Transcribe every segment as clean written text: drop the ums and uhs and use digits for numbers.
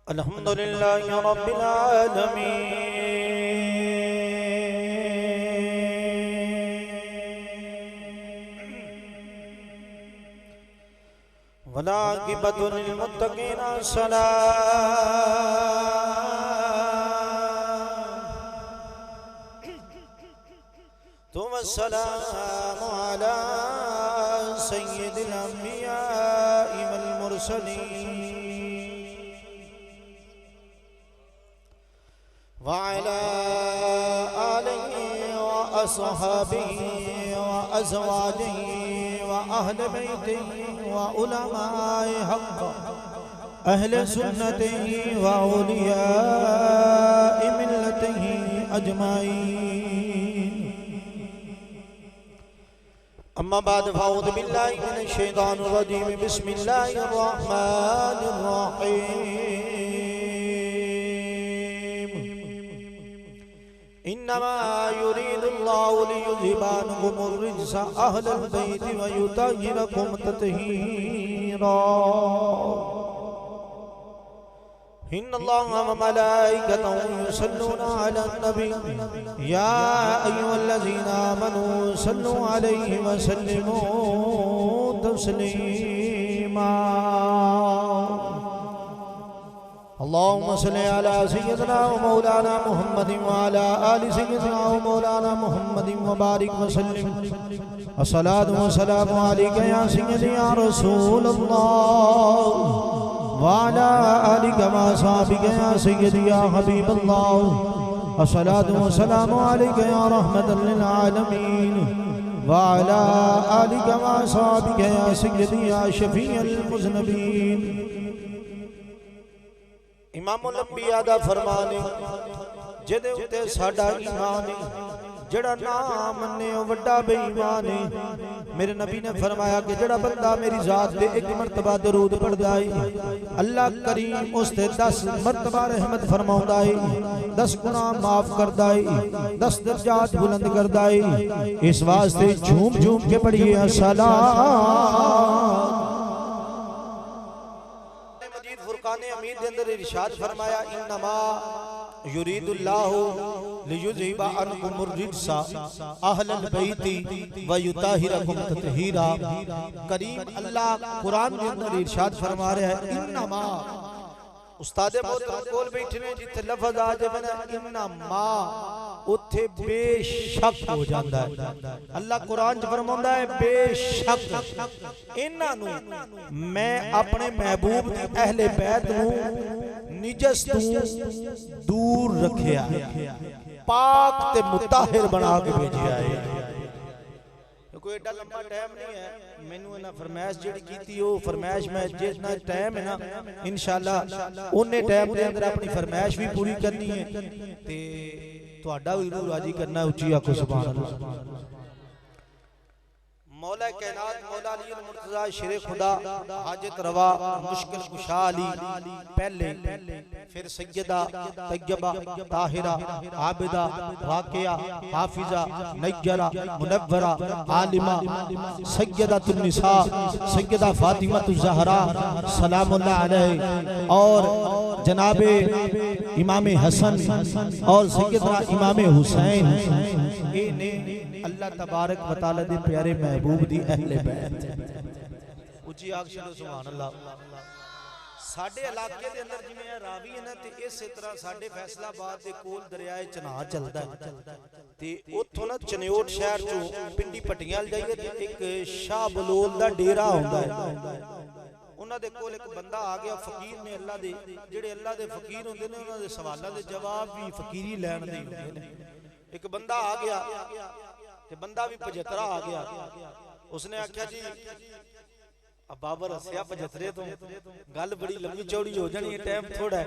अल्हम्दुलिल्लाहि रब्बिल आलमीन वला आक़िबतु लिल मुत्तक़ीन सलातो वस्सलामु अला सय्यिदिल अंबियाइ वल मुरसलीन वअला आलिहि व अस्हाबिहि व अज़वाजिहि व अहले बैतिहि व उलमाए हक़ अहले सुन्नतिहि व औलियाए मिल्लतिहि अजमाईन। अम्मा बाद फ़अऊज़ु बिल्लाहि मिनश शैतानिर रजीम बिस्मिल्लाहिर रहमानिर रहीम। इन्नमा युरीदुल्लाहु लियुज़हिबा अन्कुमुर रिज्सा अहलल बैति व युतहिरकुम तत्हीरा। इन्नल्लाहा व मलाइकतहु युसल्लूना अलन नबी या अय्युहल्लज़ीना आमनू सल्लू अलैहि व सल्लिमू तस्लीमा। अल्लाहुम्मा सल्लि अला सय्यिदिना व मौलाना मुहम्मदिन व अला आलि सय्यिदिना व मौलाना मुहम्मदिन व बारिक व सल्लिम। अस्सलातु व सलामु अलैका या सय्यदी या रसूलल्लाह व अला आलिका व अस्हाबिका या सय्यदी या हबीबल्लाह। अस्सलातु व सलामु अलैका या रहमतल लिल आलमीन व अला आलिका व अस्हाबिका या सय्यदी या शफीअल मुज़नबीन। इमामुल अंबिया दा फरमान है जिहदे उत्ते साडा ईमान है, जड़ा ना मन्ने ओ वड्डा बेईमान है। मेरे नबी ने फरमाया कि जड़ा बंदा मेरी जात दे एक मरतबा दरूद पढ़दा है अल्लाह करीम उस ते 10 मरतबा रहमत फरमाउंदा है, 10 गुनाह माफ करदा है, 10 दर्जात बुलंद करदा है। इस वास्ते झूम झूम के पढ़िए सलात। फुरकाने अमीर के अंदर इरशाद फरमाया इन्नमा युरीदुल्लाहु लियुज़हिबा अन्कुमुर रिज्सा अहलल बैति व युताहिरकुम तत्हीरा। करीम अल्लाह कुरान के अंदर इरशाद फरमा रहा है इन्नमा। उस्तादे मोहतरम कोल बैठे ने जिथे लफ्ज आ जावे ना इन्नमा उथे बेशक हो जाता है। अल्लाह कुरान च फरमांदा है बेशक इन्हां नू मैं अपने महबूब दी अहले बैत नू निजस तू दूर रखिया, पाक ते मुताहिर बना के भेजिया है। कोई एडा लंबा टाइम नहीं है मैनू इन्हां फरमाइश जिहड़ी कीती ओ फरमाइश मैं जितना टाइम है ना इंशाअल्लाह उन्ने टाइम दे अंदर अपनी फरमाइश भी पूरी करनी है ते तुहाडा भी रूह राजी करना। उच्ची आखो सुभान अल्लाह। मौला कायनात मौला अली मुर्तजा शेरे खुदा हाजत रवा मुश्किल कुशा अली पहले, फिर सैयदा तैयबा ताहिरा आबिदा वाकिया हाफिजा नय्यरा मुनव्वरा आलिमा सैयदतुन निसा सैयदा फातिमातुज़ ज़हरा सलामुल्लाह अलैहि और जनाबे इमाम हसन और सैयदना इमाम हुसैन ये ने अल्लाह तबारक व तआला दे प्यारे महबूब दी अहले बैत। उची आख चलो सुभान अल्लाह। साडे इलाके दे अंदर जिवें रावी है ना ते इसे तरह साडे फैसलाबाद दे कोल दरियाए चन्हा चलदा है ते ओथों ना चन्योट शहर चों पिंडी पट्टियां जाइए ते एक शाह बलोल दा डेरा हुंदा है। उन्हां दे कोल एक बंदा आ गया फकीर ने अल्लाह दे जेड़े अल्लाह दे फकीर हुंदे ने उन्हां दे सवालां दे जवाब भी फकीरी लैण दे हुंदे ने। एक बंदा आ गया ते बंदा भी 75 आ गया। उसने आख्या जी अब बाबर हसिया 75 तो गल बड़ी लंबी चौड़ी हो जानी है, टाइम थोड़ा है,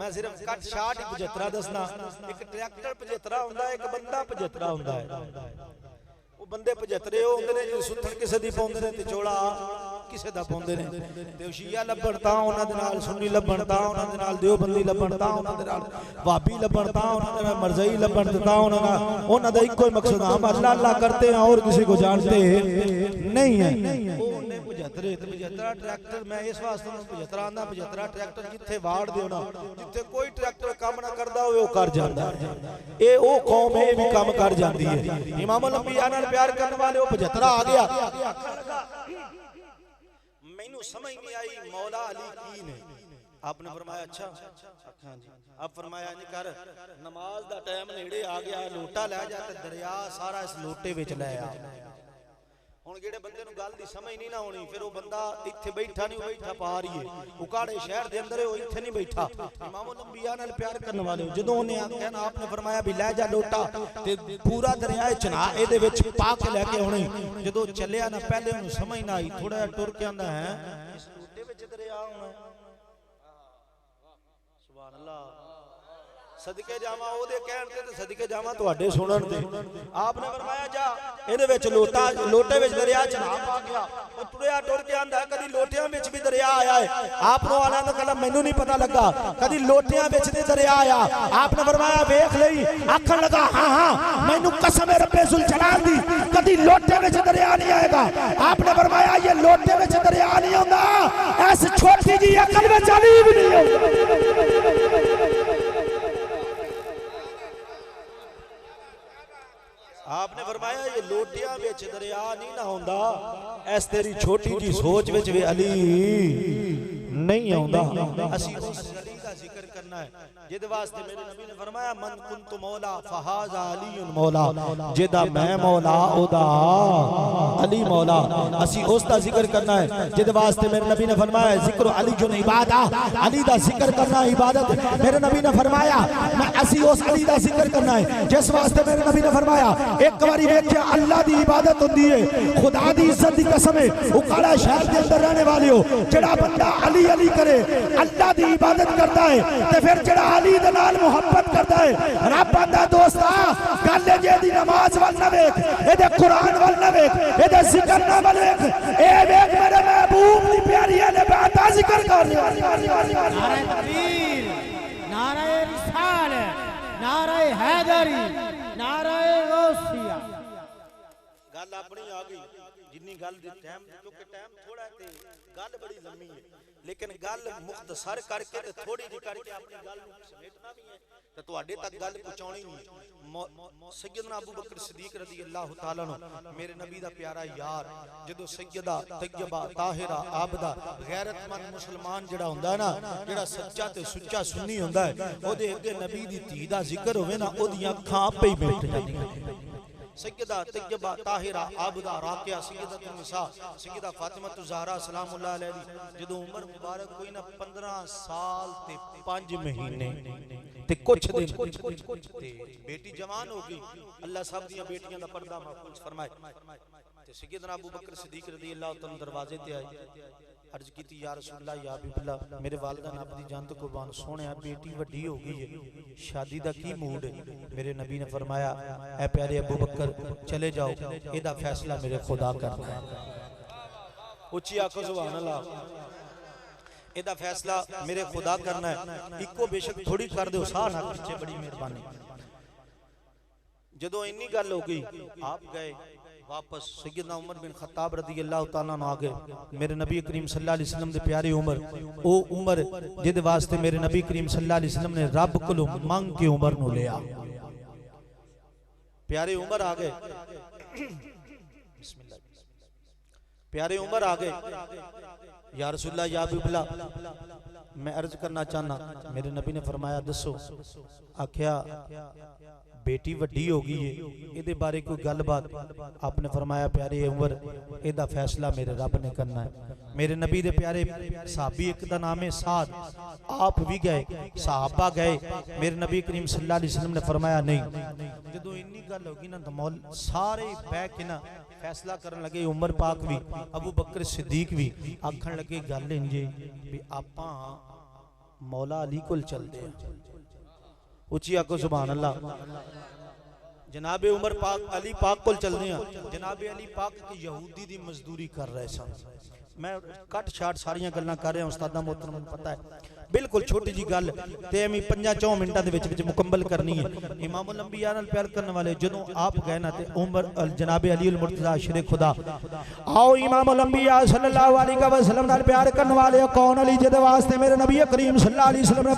मैं सिर्फ कट शाट 75 दसना। एक ट्रैक्टर 75 हुंदा है, एक बंदा 75 हुंदा है। वो बंदे 75 होंदे ने जो सुथण किसे दी पाउंदे ने ते चोड़ा किसे दा पाउंदे ने ते शिया लब्बण तां उन्हां दे नाल सुन्नी लब्बण तां उन्हां दे नाल देवबंदी लब्बण तां उन्हां दे नाल वाबी लब्बण तां उन्हां दे नाल मरज़ई लब्बण तां उन्हां दा इक्को ही मकसद हम अल्लाह अल्लाह करते हैं और किसी को जानते नहीं है। 75 ਤੇ 75 ਟਰੈਕਟਰ ਮੈਂ ਇਸ ਵਾਸਤੇ ਨੂੰ 75 ਆਂਦਾ 75 ਟਰੈਕਟਰ ਜਿੱਥੇ ਵਾੜ ਦਿਓ ਨਾ ਜਿੱਥੇ ਕੋਈ ਟਰੈਕਟਰ ਕੰਮ ਨਾ ਕਰਦਾ ਹੋਵੇ ਉਹ ਕਰ ਜਾਂਦਾ ਇਹ ਉਹ ਕੌਮ ਇਹ ਵੀ ਕੰਮ ਕਰ ਜਾਂਦੀ ਹੈ ਇਮਾਮ ਅੰਬਿਆ ਨਾਲ ਪਿਆਰ ਕਰਨ ਵਾਲੇ ਉਹ 75 ਆ ਗਿਆ मैनू समझ नहीं आई मौला अली की ने आपने फरमाया अच्छा हाँ जी अब फरमाया नहीं कर नमाज दा टाइम नेड़े आ गया लोटा लै जा ते दरिया सारा इस लोटे विच लै आ हुण जेड़े बंदे नूं गल दी समझ नहीं ना होनी फिर वो बंदा इत्थे बैठा नहीं बैठा पार ही है उकाड़े शहर दे अंदर वो इत्थे नहीं बैठा इमाम अंबिया नाल प्यार करने वाले जदों उन्हें आख्या ना आपने फरमाया भी लै जा लोटा ते पूरा दरिया चना इहदे विच पा के लैके आउणे जदों चलिया ना पहले उन्हें समझ ना आई थोड़ा टुर के आंदा है इस लोटे विच दरिया आउणा सुभान अल्लाह सदके जावा ओदे कहण ते सदके जावा तुहाडे सुणन ते आपने फरमाया जा इहदे विच लोटा लोटे विच दरिया जनाब आ गया ओ टुरिया टुर के आंदा कदी लोटियां विच भी दरिया आया है आपनो आला दा कलम मैनू नहीं पता लगा कदी लोटियां विच ते दरिया आया आपने फरमाया देख लई आखण लगा हां हां मैनू कसम है रब्बे जुल जलाल दी कदी लोटे विच दरिया नहीं आएगा आपने फरमाया ये लोटे विच दरिया नहीं आंदा ऐस छोटी जी अकल विच अली भी नहीं आंदा आपने फरमाया ये लोटियां विच दरिया नहीं ना होंदा ऐस तेरी छोटी जी सोच विच वे अली नहीं आंदा असी उस अली दा जिक्र करना है जिद वास्ते मेरे नबी ने फरमाया मन कुंतु मौला फहाजा अलीयुन मौला जेदा मैं मौला ओदा अली मौला असी उस दा जिक्र करना है जिद वास्ते मेरे नबी ने फरमाया जिक्र अली जुन इबादत अली दा जिक्र करना इबादत मेरे नबी ने फरमाया मैं असी उस अली दा जिक्र करना है जिस वास्ते मेरे नबी ने फरमाया एक बारी वेख्या अल्लाह दी इबादत हुंदी है खुदा दी इज्जत दी कसम है उकाड़ा शहर दे अंदर रहने वाले हो जेड़ा बंदा अली अली करे अल्लाह दी इबादत करता है ते फिर जेड़ा अली दे नाल मोहब्बत करता है रब आंदा दोस्ता गल जे दी नमाज वल ना वेख एदे कुरान वल ना वेख एदे जिक्र ना वल वेख ए वेख मेरे महबूब दी प्यारी ने बात जिक्र कर नारे तकबीर नारे रिसालत नारे हैदरी नारे गौसिया गल अपनी आ गई जिन्नी गल दी टाइम क्योंकि टाइम थोड़ा है ते गल बड़ी लंबी है लेकिन गल मुख्तसर करके ते थोड़ी जी करके अपनी गल नूं समेटना भी है ते तुहाडे तक गल पहुंचाउणी है सैयदना अबू बकर सिद्दीक रज़ी अल्लाह तआला अन्हु मेरे नबी दा प्यारा यार जदों सैयदा तैयबा ताहिरा आबदा गैरतमंद मुसलमान जेड़ा हुंदा है ना जेड़ा सच्चा ते सुच्चा सुन्नी हुंदा है ओदे अगे नबी दी धी दा जिक्र होवे ना ओदियां अखां आपे ही बैठ जांदियां सैयदा तैयबा ताहिरा आबदा राकिया सैयदतुन निसा सैयदा फातिमा ज़हरा सलामुल्लाह अलैहा जदों उम्र मुबारक कोई ना 15 साल ते 5 महीने ते कुछ दिन ते बेटी जवान हो गई अल्लाह सब दी बेटियां दा पर्दा महफूज फरमाए ते सैयदना अबू बकर सिद्दीक रज़ी अल्लाह तआला दरवाजे ते आए अर्ज की या रसूल अल्लाह या हबीबल्लाह मेरे वालिदा ने अपनी जान तो कुर्बान सोने बेटी वड्डी हो गई है शादी दा की मूड है मेरे नबी ने फरमाया ऐ प्यारे अबू बकर चले जाओ एदा फैसला मेरे खुदा करना है उच्ची आखो सुभान अल्लाह एदा फैसला मेरे खुदा करना है इको बेशक थोड़ी कर दो साह ना पीछे बड़ी मेहरबानी जदों इन्नी गल हो गई आप गए वापस सैयदना उमर बिन खत्ताब रज़ी अल्लाह तआला अन्हु आ गए मेरे नबी करीम सल्लल्लाहु अलैहि वसल्लम दे प्यारे उमर ओ उमर जिदे वास्ते मेरे नबी करीम सल्लल्लाहु अलैहि वसल्लम ने रब कोलों मांग के उमर नु लिया प्यारे उमर आ गए बिस्मिल्लाह प्यारे उमर आ गए या रसूल अल्लाह या हबीबल्लाह मैं अर्ज करना चाहना मेरे नबी ने फरमाया दसो आख्या बेटी वड्डी हो गई है इहदे बारे कोई गलबात आपने फरमाया प्यारे उमर एदा फैसला मेरे रब ने करना है मेरे नबी दे प्यारे सहाबी एक दा नाम है साद आप भी गए सहाबा गए मेरे नबी करीम सल्लल्लाहु अलैहि वसल्लम ने फरमाया नहीं जदों इन्नी गल होगी ना तो मौल सारे बैठ के ना फैसला करन लगे उमर पाक भी अबू बकर सिद्दीक भी आखन लगे गल इंजे भी आपां मौला अली कोल चलदे हैं उची आखो सुभान अल्लाह जनाबे उमर पाक अली पाक कोल चलदे हैं जनाबे अली पाक की यहूदी दी मजदूरी कर रहे सन मैं कट शाट सारियां गल्लां कर रहा हूं उस्तादा मोहतरम पता है बिल्कुल छोटी जी गल ते एवें 5-4 मिनटां दे विच मुकम्मल करनी है। इमामुल अंबिया नाल प्यार करने वाले जदों आप गए ना ते उमर जनाबे अली अल मुर्तजा शेरे खुदा आओ इमामुल अंबिया सल्लल्लाहु अलैहि वसल्लम नाल प्यार करने वाले कौन अली जिहदे वास्ते मेरे नबी करीम सल्लल्लाहु अलैहि वसल्लम ने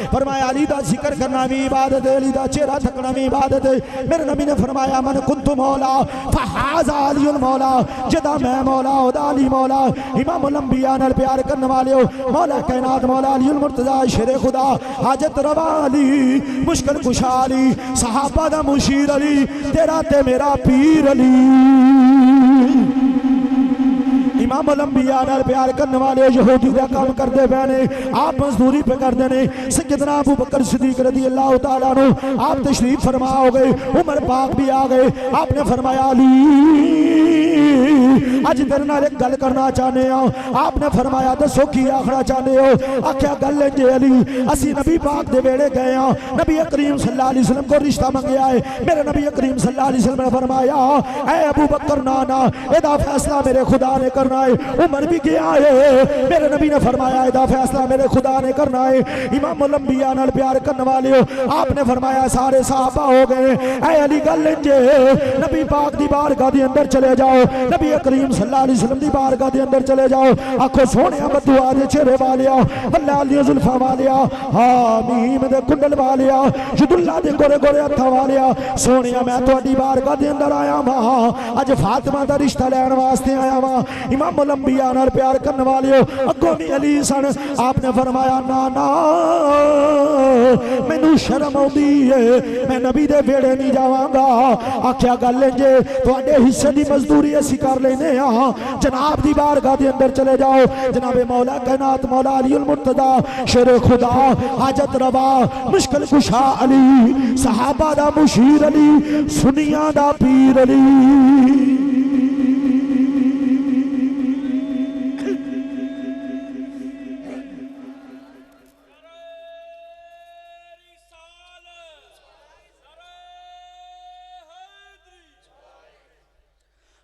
फरमाया अली दा जिक्र करना भी इबादत है, अली दा चेहरा तकना भी इबादत है। मेरे नबी ने फरमाया मन कुंतु मौला फहाज़ा अलीउल मौला, जदा मैं मौला ओदा अली मौला। इमामुल अंबिया नाल प्यार करने वाले मौला कायनात मौला अली अल मुर्तजा शेरे खुदा हाजत रवा अली मुश्किल कुशा अली सहाबा दा मुशीर अली तेरा ते मेरा पीर अली। इमामुल अंबिया नाल प्यार करने वाले यहूदी दा काम करते पे ने, आप मजदूरी पे करते ने। सैयदना अबू बकर सिद्दीक रज़ी अल्लाह तआला अन्हु आप तशरीफ फरमा हो गए, उमर पाक भी आ गए। आपने फरमाया अली अज तेरे नाल एक गल करना चाहते हो। आपने फरमाया दसो की आखना चाहते हो। आख्या गल जे अली असी नबी पाक दे वेड़े गए हाँ, नबी करीम सल्लल्लाहु अलैहि वसल्लम को रिश्ता मंगया है। मेरे नबी करीम सल्लल्लाहु अलैहि वसल्लम ने फरमाया ऐ अबू बकर ना ना एदा फैसला मेरे खुदा ने करना है। उमर भी गया है, मेरे नबी ने फरमाया एदा फैसला मेरे खुदा ने करना है। इमामुल अंबिया नाल प्यार करने वाले हो आपने फरमाया सारे सहाबा हो गए। ऐ अली गल जे नबी पाक दी बारगाह दे अंदर चले जाओ, नबी करीम सल्लल्लाहु अलैहि वसल्लम दी बारगाह दे अंदर चले जाओ। आखो सोहणिया बदुआ दे चेहरे वालिया अल्लाह दी जुल्फा वालिया हामीम दे कुंडल वालिया यदुल्ला दे गोरे गोरे हत्थां वालिया सोहणिया मैं तुहाडी बारगाह दे अंदर आया वां, अज फातिमा दा रिश्ता लैण वास्ते आया वां। इमामुल अंबिया नाल प्यार करने वाले अगों भी अली सन। आपने फरमाया ना ना मैनू शर्म आउंदी है, मैं नबी दे वेड़े नहीं जावांगा। आख्या गल जे तुहाडे हिस्से दी मजदूरी असीं कर लेने हाँ, जनाब दी बारगाह दे अंदर चले जाओ। जनाबे मौला कायनात मौला अली अल मुर्तजा शेरे खुदा हाजत रवा मुश्किल कुशा अली सहाबा दा मुशीर अली सुनिया दा पीर अली।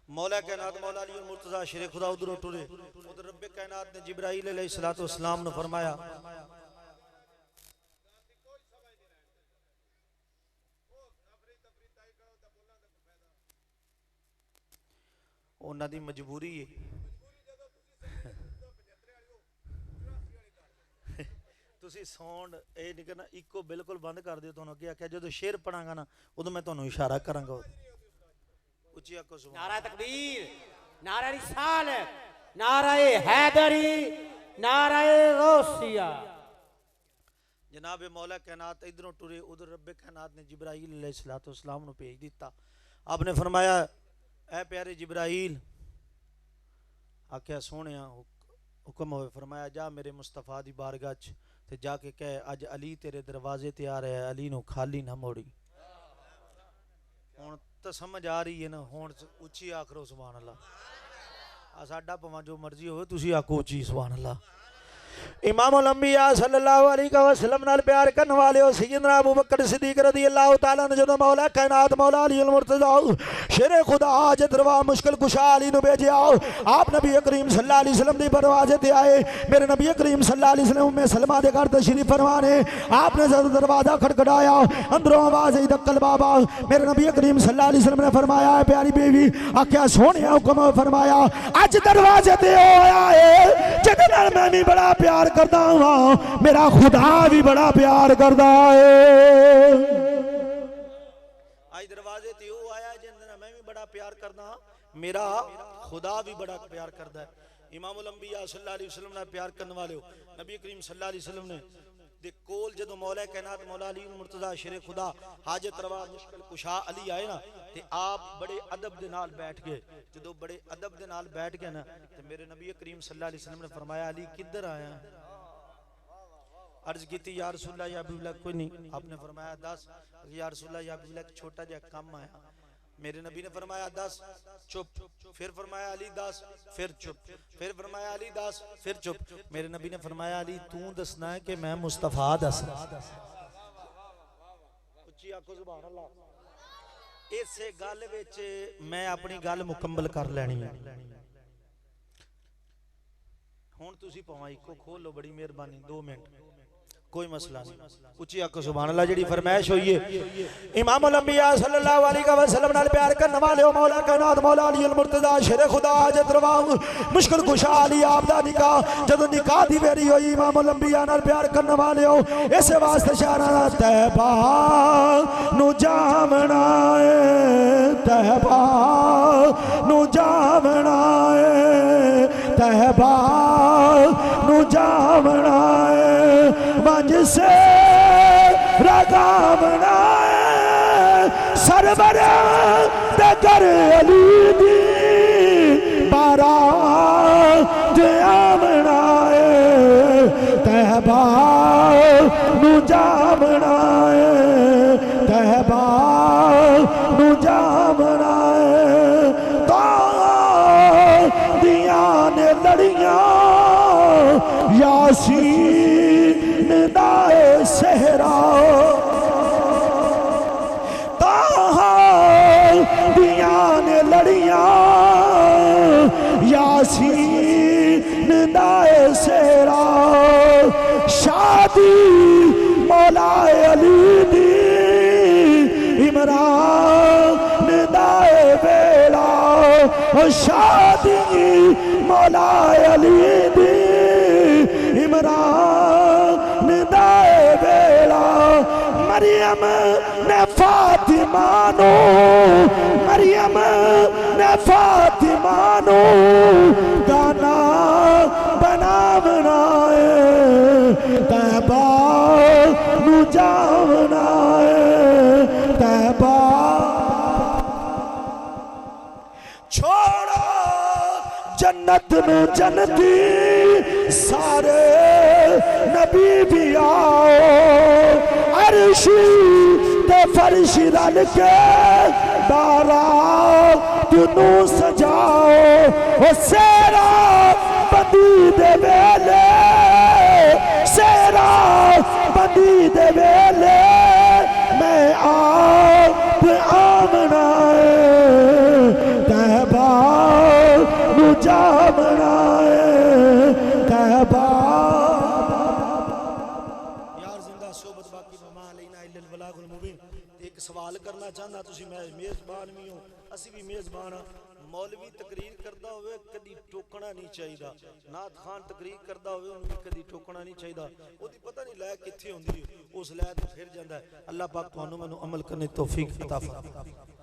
मौला कायनात मौला अली अल मुर्तजा शेरे खुदा उधर टुरे, उधर रब्बे कायनात ने जिब्राइल अलैहिस्सलातु वस्सलाम ने फरमाया उन्हां दी मजबूरी है। तुसी साउंड ए नहीं करना, इको बिल्कुल बंद कर दियो। तुहानू अगे आख्या जो शेर पढ़ांगा ना उदों मैं तुहानू इशारा करांगा। उच्ची आखो सुभान नारा तकबीर, नारा रिसालत, नारा हैदरी, नारा गौसिया। जनाब मौला कायनात इधरों टुरे, उधर रब्बे कायनात ने जिब्राइल अलैहिस्सलातु वस्सलाम नू भेज दिता। आपने फरमाया ऐ प्यारे जिब्राइल, आख्या सोहणिया हुक्म होवे। फरमाया जा मेरे मुस्तफा दी बारगाह च ते जाके कह अज अली तेरे दरवाजे ते आ रहा है, अली नू खाली ना मोड़ी। हुण तो समझ आ रही है ना, हुण उच्ची आखरो सुभान अल्लाह। साडा भावें जो मर्जी होवे तुसी आखो उच्ची सुभान अल्लाह। इमामुल अंबिया सल्लल्लाहु अलैहि वसल्लम नाल प्यार करने वाले हो सैयदना अबू बकर सिद्दीक रज़ी अल्लाह तआला ने जदों मौला कायनात मौला अली अल मुर्तजा शेरे खुदा हाजत रवा मुश्किल कुशा अली नू भेजिया। आप नबी करीम सल्लल्लाहु अलैहि वसल्लम दी दरवाजे ते आए। मेरे नबी करीम सल्लल्लाहु अलैहि वसल्लम उम्मे सलमा दे घर तशरीफ फरमाने। आपने जब दरवाजा खटखटाया अंदरों आवाज आई दक्कल बाबा। मेरे नबी करीम सल्लल्लाहु अलैहि वसल्लम ने फरमाया प्यारी बीवी आख्या सोहणिया हुक्म फरमाया अज दरवाजे ते आया है जिहदे नाल मैं भी बड़ा प्यार करदा हां, मेरा खुदा भी बड़ा प्यार करदा है। आज दरवाजे ते ओ आया जिंदे नाल मैं भी बड़ा प्यार करदा हां, मेरा खुदा भी बड़ा प्यार करदा है। इमामुल अंबिया सल्लल्लाहु अलैहि वसल्लम नाल प्यार करने वाले हो नबी करीम सल्लल्लाहु अलैहि वसल्लम ने दे कोल जदों मौला कायनात मौला अली मुर्तजा शेरे खुदा हाजत रवा मुश्किल कुशा अली आए ना ते आप बड़े अदब दे नाल बैठ गए। जदों बड़े अदब दे नाल बैठ गए ना ते मेरे नबी करीम सल्लल्लाहु अलैहि वसल्लम ने फरमाया अली किधर आया। अर्ज की या रसूलल्लाह या हबीबल्लाह कोई नहीं। आपने फरमाया 10 या रसूलल्लाह या हबीबल्लाह छोटा जिहा काम आया। मेरे नबी ने फरमाया 10 चुप, फिर फरमाया अली 10 फिर चुप, फिर फरमाया अली 10 फिर चुप। मेरे नबी ने फरमाया अली तू दसना है कि मैं मुस्तफा दसना। उच्ची आखो सुभान अल्लाह। इसे गल विच मैं अपनी गल मुकम्मल कर लैनी है। हुण तुसी भावें इको खोल लो, बड़ी मेहरबानी, 2 मिनट कोई मसला नहीं। उची आखो सुभान अल्लाह। जेड़ी फरमाइश हुई है इमामुल अंबिया सल्लल्लाहु अलैहि वसल्लम नाल प्यार करने वाले मौला कायनात मौला अली अल मुर्तजा शेर खुदा हाजत रवा मुश्किल कुशा अली आप दा निकाह जदों निकाह दी वेरी होई इमामुल अंबिया नाल प्यार करने वाले हो इस वास्ते शहरा तैबा नु जावना है, तैबा नु जावना है, तैबा नु जावना है, से रगावना सरवर दगर अली दी बारात आवना तहबा नु जावना तहबा नु जावना तो दिया ने लड़ियां यासीन दाए सहरा दिया ने लड़ियां यासीन दाए सहरा शादी मौला अली दी इमरान दाए बेड़ा शादी मौला अली दी इमरान दाए बेड़ा मरियम ने फातिमा नो मरियम ने फातिमा नो गाना बनावना तैबा नु जावना तैबा छोड़ो जन्नत नु जन्नती सारे नबी भी आओ अर्शी ते फर्श रल के बारात नू सजाओ ओ सेरा बंदी दे वेले सेरा बंदी दे वेले मैं आप आमना तैबा नु जावना तैबा यार जिंदा सोबत बाकी मा अलैना इल्लल बलागुल मुबीन। एक सवाल करना चाहना तुसी मैं मेजबान भी हूं असी भी मेजबान हां मौलवी तकरीर करदा होवे कदी टोकना नहीं चाहिदा नात खान तकरीर करदा होवे उन्हें भी कदी टोकना नहीं चाहिदा ओदी पता नहीं लै किथे हुंदी है उस लै तो फिर जांदा है। अल्लाह पाक तुहानू मैनू अमल करने दी तौफीक अता फरमाए।